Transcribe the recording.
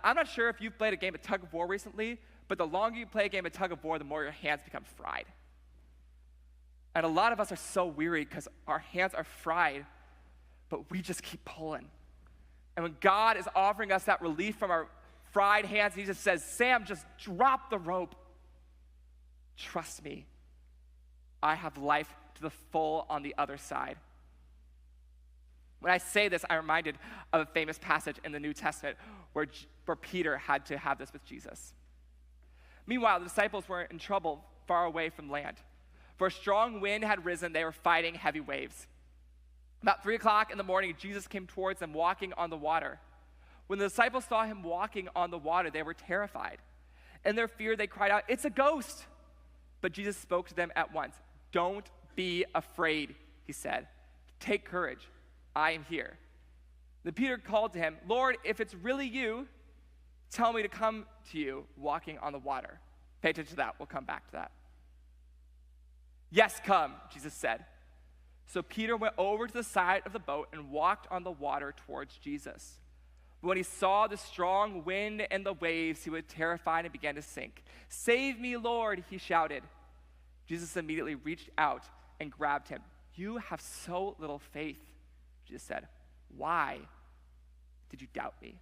I'm not sure if you've played a game of tug of war recently, but the longer you play a game of tug of war, the more your hands become fried. And a lot of us are so weary because our hands are fried, but we just keep pulling. And when God is offering us that relief from our fried hands, he just says, Sam, just drop the rope. Trust me. I have life to the full on the other side. When I say this, I'm reminded of a famous passage in the New Testament where Peter had to have this with Jesus. Meanwhile, the disciples were in trouble far away from land. For a strong wind had risen, they were fighting heavy waves. About 3 o'clock in the morning, Jesus came towards them walking on the water. When the disciples saw him walking on the water, they were terrified. In their fear, they cried out, "It's a ghost!" But Jesus spoke to them at once. "Don't be afraid," he said. "Take courage. I am here." Then Peter called to him, "Lord, if it's really you, tell me to come to you walking on the water." Pay attention to that. We'll come back to that. "Yes, come," Jesus said. So Peter went over to the side of the boat and walked on the water towards Jesus. But when he saw the strong wind and the waves, he was terrified and began to sink. "Save me, Lord," he shouted. Jesus immediately reached out and grabbed him. "You have so little faith," Jesus said. "Why did you doubt me?"